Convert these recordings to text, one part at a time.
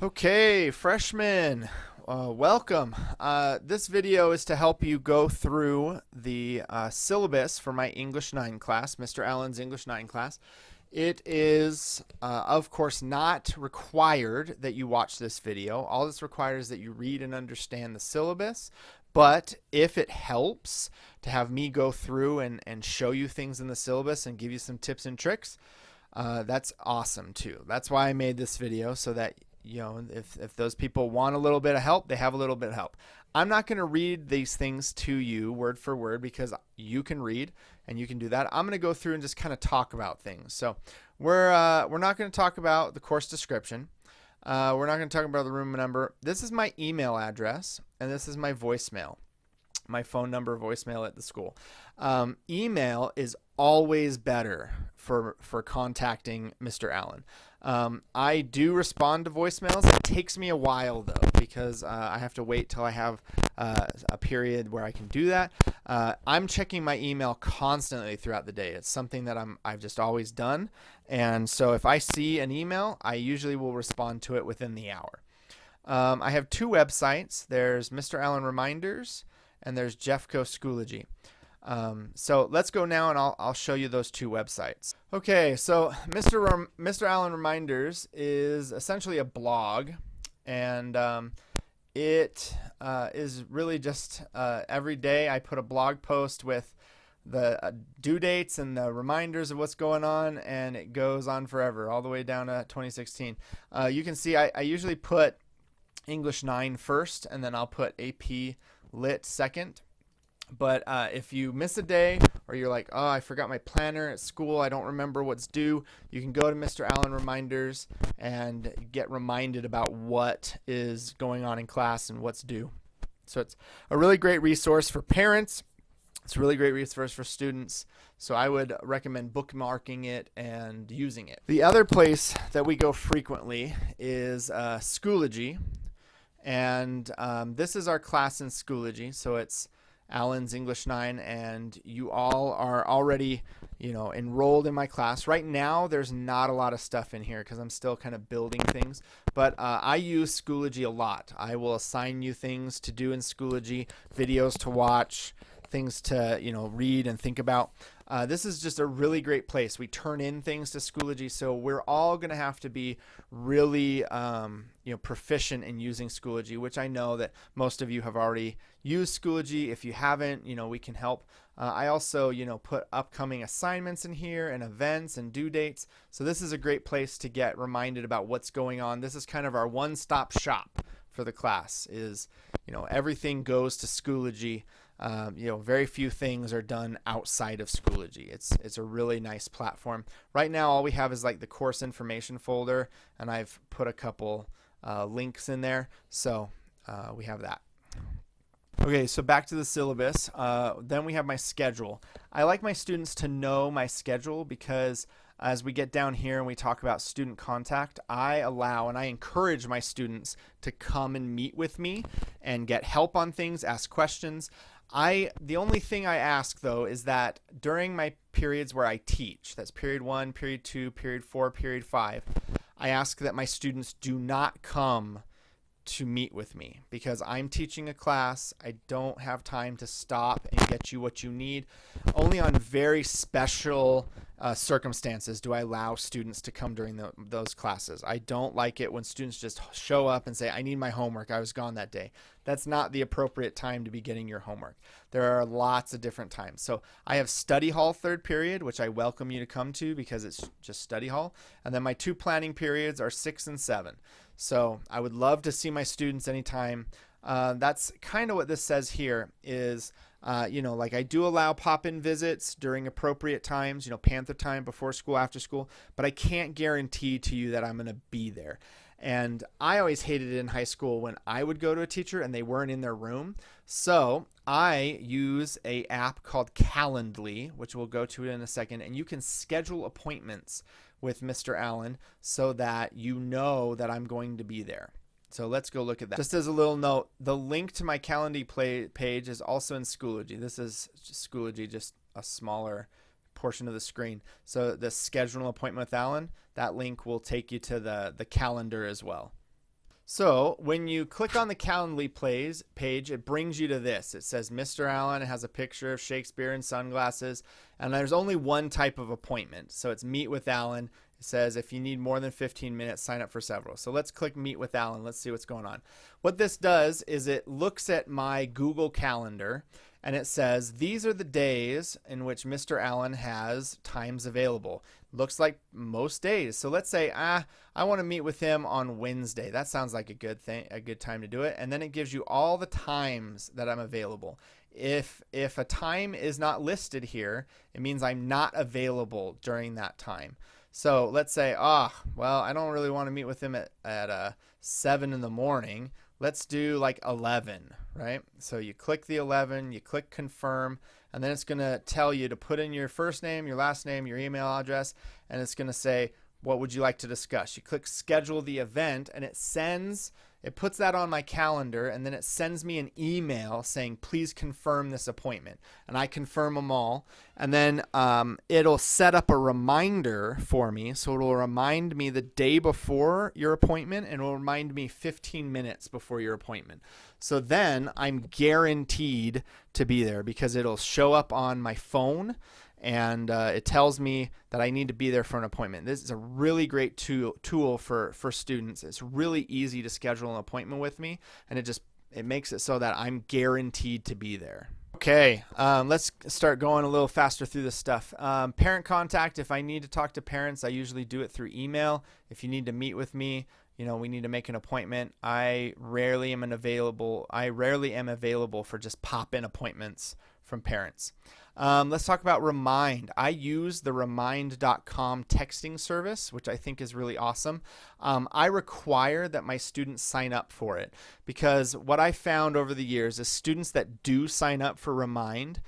Okay, freshmen, welcome. This video is to help you go through the syllabus for my English 9 class, Mr. Allen's English 9 class. It is, of course, not required that you watch this video. All this requires is that you read and understand the syllabus. But if it helps to have me go through and show you things in the syllabus and give you some tips and tricks, that's awesome too. That's why I made this video, so that if those people want a little bit of help, they have a little bit of help. I'm not going to read these things to you word for word because you can read and you can do that. I'm going to go through and just kind of talk about things. So we're not going to talk about the course description. We're not going to talk about the room number. This is my email address and this is my voicemail, my phone number, voicemail at the school. Email is always better for contacting Mr. Allen. I do respond to voicemails. It takes me a while though because I have to wait till I have a period where I can do that. I'm checking my email constantly throughout the day. It's something that I've just always done, and so if I see an email, I usually will respond to it within the hour. I have two websites. There's Mr. Allen Reminders and there's Jeffco Schoology. So let's go now and I'll show you those two websites. Okay, so Mr. Allen Reminders is essentially a blog, and it is really just every day I put a blog post with the due dates and the reminders of what's going on, and it goes on forever, all the way down to 2016. You can see I usually put English 9 first, and then I'll put AP Lit second. But if you miss a day, or you're like, oh, I forgot my planner at school, I don't remember what's due, you can go to Mr. Allen Reminders and get reminded about what is going on in class and what's due. So it's a really great resource for parents. It's a really great resource for students. So I would recommend bookmarking it and using it. The other place that we go frequently is Schoology. And this is our class in Schoology. So it's Allen's English 9, and you all are already, enrolled in my class. Right now, there's not a lot of stuff in here because I'm still kind of building things, but I use Schoology a lot. I will assign you things to do in Schoology, videos to watch, things to, read and think about. This is just a really great place. We turn in things to Schoology, so we're all going to have to be really, proficient in using Schoology, which I know that most of you have already used Schoology. If you haven't, we can help. I also, put upcoming assignments in here and events and due dates. So this is a great place to get reminded about what's going on. This is kind of our one-stop shop for the class. Is, everything goes to Schoology. Very few things are done outside of Schoology. It's a really nice platform. Right now, all we have is like the course information folder, and I've put a couple links in there, so we have that. Okay, so back to the syllabus. Then we have my schedule. I like my students to know my schedule because as we get down here and we talk about student contact, I allow and I encourage my students to come and meet with me and get help on things, ask questions. The only thing I ask though is that during my periods where I teach, that's period 1, period 2, period 4, period 5, I ask that my students do not come to meet with me because I'm teaching a class. I don't have time to stop and get you what you need. Only on very special circumstances do I allow students to come during those classes. I don't like it when students just show up and say, I need my homework. I was gone that day. That's not the appropriate time to be getting your homework. There are lots of different times. So I have study hall third period, which I welcome you to come to because it's just study hall. And then my two planning periods are 6 and 7. So I would love to see my students anytime. That's kind of what this says here is, like I do allow pop-in visits during appropriate times, Panther time, before school, after school, but I can't guarantee to you that I'm going to be there. And I always hated it in high school when I would go to a teacher and they weren't in their room. So I use a app called Calendly, which we'll go to in a second, and you can schedule appointments with Mr. Allen so that you know that I'm going to be there. So let's go look at that. Just as a little note, the link to my Calendly page is also in Schoology. This is Schoology, just a smaller portion of the screen. So the schedule an appointment with Allen, that link will take you to the calendar as well. So when you click on the Calendly plays page, it brings you to this. It says Mr. Allen. It has a picture of Shakespeare in sunglasses, and there's only one type of appointment. So it's Meet with Allen. It says if you need more than 15 minutes, sign up for several. So let's click Meet with Allen. Let's see what's going on. What this does is it looks at my Google Calendar, and it says these are the days in which Mr. Allen has times available. Looks like most days. So let's say I want to meet with him on Wednesday. That sounds like a good thing, a good time to do it. And then it gives you all the times that I'm available. If a time is not listed here, it means I'm not available during that time. So let's say, well, I don't really want to meet with him at 7 in the morning. Let's do like 11, right? So you click the 11, you click confirm, and then it's going to tell you to put in your first name, your last name, your email address, and it's going to say, what would you like to discuss? You click schedule the event, and it puts that on my calendar, and then it sends me an email saying, please confirm this appointment. And I confirm them all. And then it'll set up a reminder for me. So it'll remind me the day before your appointment, and it'll remind me 15 minutes before your appointment. So then I'm guaranteed to be there because it'll show up on my phone, and it tells me that I need to be there for an appointment. This is a really great tool for students. It's really easy to schedule an appointment with me, and it makes it so that I'm guaranteed to be there. Okay, let's start going a little faster through this stuff. Parent contact, if I need to talk to parents, I usually do it through email. If you need to meet with me, we need to make an appointment. I rarely am available for just pop-in appointments from parents. Let's talk about Remind. I use the Remind.com texting service, which I think is really awesome. I require that my students sign up for it because what I found over the years is students that do sign up for Remind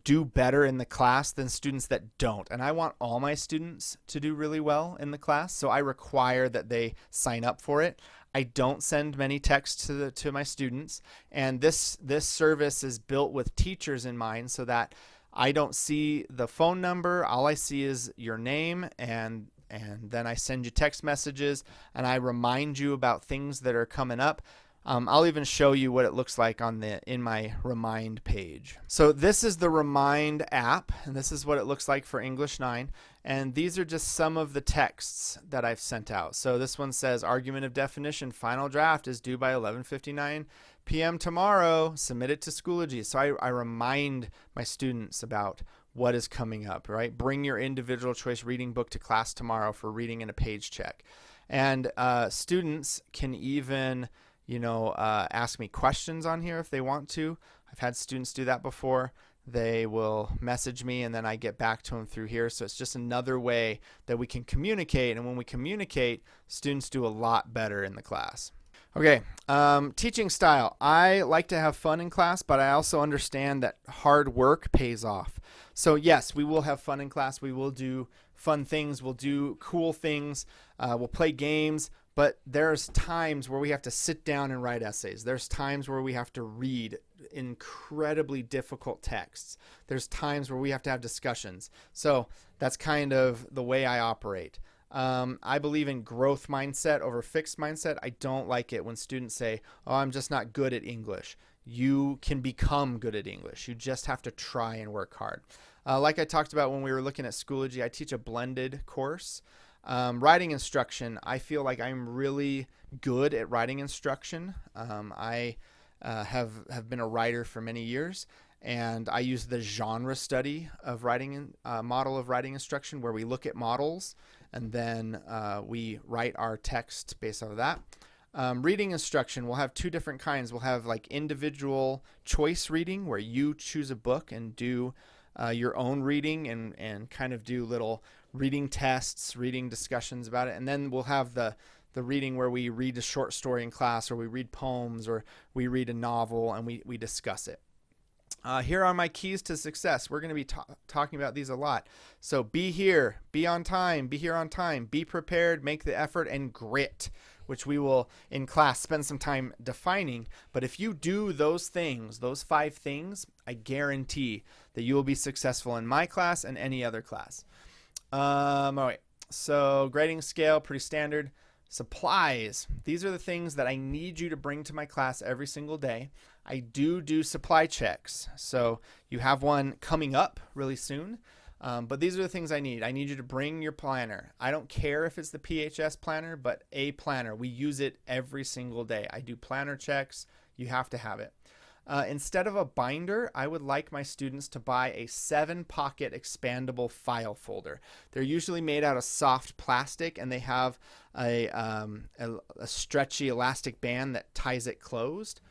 do better in the class than students that don't. And I want all my students to do really well in the class, so I require that they sign up for it. I don't send many texts to my students, and this service is built with teachers in mind so that I don't see the phone number. All I see is your name, and then I send you text messages, and I remind you about things that are coming up. I'll even show you what it looks like in my Remind page. So this is the Remind app, and this is what it looks like for English 9. And these are just some of the texts that I've sent out. So this one says, argument of definition, final draft is due by 11:59 p.m. tomorrow. Submit it to Schoology. So I remind my students about what is coming up, right? Bring your individual choice reading book to class tomorrow for reading and a page check. And students can even ask me questions on here if they want to. I've had students do that before. They will message me, and then I get back to them through here. So it's just another way that we can communicate. And when we communicate, students do a lot better in the class. Okay, teaching style. I like to have fun in class, but I also understand that hard work pays off. So yes, we will have fun in class. We will do fun things. We'll do cool things. We'll play games. But there's times where we have to sit down and write essays. There's times where we have to read incredibly difficult texts. There's times where we have to have discussions. So that's kind of the way I operate. I believe in growth mindset over fixed mindset. I don't like it when students say, oh, I'm just not good at English. You can become good at English. You just have to try and work hard. Like I talked about when we were looking at Schoology, I teach a blended course. Writing instruction, I feel like I'm really good at writing instruction. I have been a writer for many years, and I use the genre study of writing model of writing instruction, where we look at models and then we write our text based off of that. Reading instruction, we'll have two different kinds. We'll have like individual choice reading, where you choose a book and do your own reading and kind of do little reading tests, reading discussions about it. And then we'll have the reading where we read a short story in class, or we read poems, or we read a novel and we discuss it. Here are my keys to success. We're going to be talking about these a lot. So be here, be on time, be here on time, be prepared, make the effort, and grit, which we will in class spend some time defining. But if you do those things, those 5 things, I guarantee that you will be successful in my class and any other class. All right, so grading scale, pretty standard. Supplies. These are the things that I need you to bring to my class every single day. I do supply checks. So you have one coming up really soon. But these are the things I need. I need you to bring your planner. I don't care if it's the PHS planner, but a planner. We use it every single day. I do planner checks. You have to have it. Instead of a binder, I would like my students to buy a 7-pocket expandable file folder. They're usually made out of soft plastic, and they have a stretchy elastic band that ties it closed.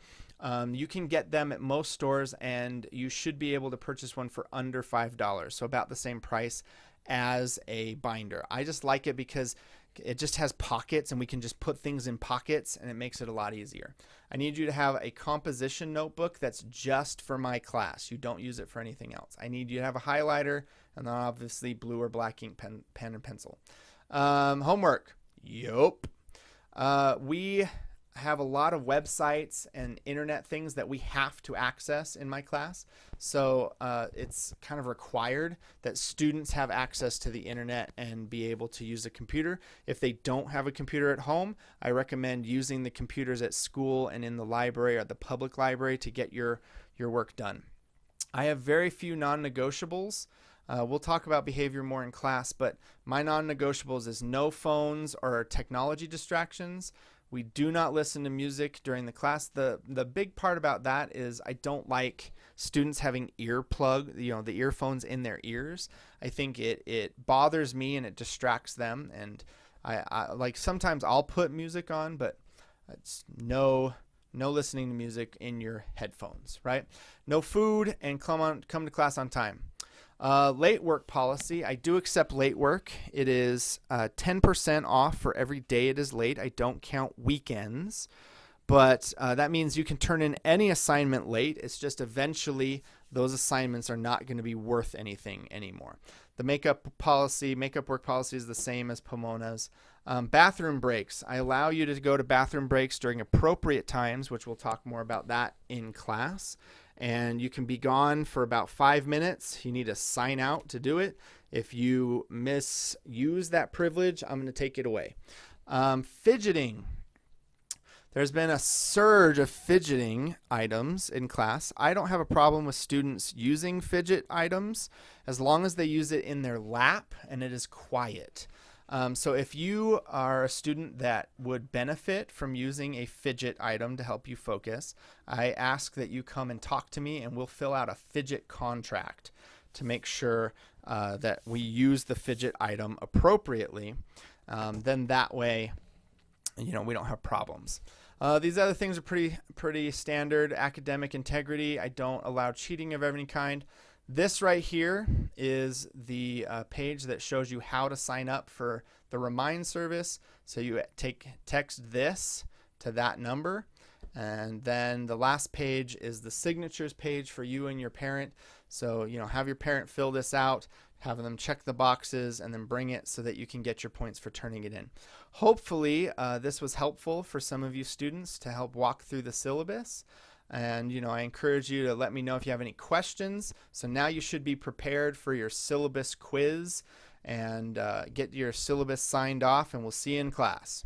You can get them at most stores, and you should be able to purchase one for under $5, so about the same price as a binder. I just like it because it just has pockets, and we can just put things in pockets, and it makes it a lot easier. I need you to have a composition notebook that's just for my class. You don't use it for anything else. I need you to have a highlighter, and then obviously blue or black ink pen and pencil. Homework. Yup. We have a lot of websites and internet things that we have to access in my class. So it's kind of required that students have access to the internet and be able to use a computer. If they don't have a computer at home, I recommend using the computers at school and in the library or the public library to get your work done. I have very few non-negotiables. We'll talk about behavior more in class, but my non-negotiables is no phones or technology distractions. We do not listen to music during the class. The big part about that is I don't like students having the earphones in their ears. I think it bothers me and it distracts them. And I like sometimes I'll put music on, but it's no listening to music in your headphones, right? No food, and come to class on time. Late work policy. I do accept late work. It is 10% off for every day it is late. I don't count weekends, but that means you can turn in any assignment late. It's just eventually those assignments are not going to be worth anything anymore. The makeup work policy is the same as Pomona's. Bathroom breaks. I allow you to go to bathroom breaks during appropriate times, which we'll talk more about that in class. And you can be gone for about 5 minutes. You need to sign out to do it. If you misuse that privilege, I'm going to take it away. Fidgeting. There's been a surge of fidgeting items in class. I don't have a problem with students using fidget items as long as they use it in their lap and it is quiet. So if you are a student that would benefit from using a fidget item to help you focus, I ask that you come and talk to me, and we'll fill out a fidget contract to make sure that we use the fidget item appropriately. Then that way, we don't have problems. These other things are pretty standard. Academic integrity. I don't allow cheating of any kind. This right here is the page that shows you how to sign up for the Remind service. So you text this to that number, and then the last page is the signatures page for you and your parent. So have your parent fill this out, have them check the boxes, and then bring it so that you can get your points for turning it in. Hopefully this was helpful for some of you students to help walk through the syllabus. And I encourage you to let me know if you have any questions. So now you should be prepared for your syllabus quiz and get your syllabus signed off, and we'll see you in class.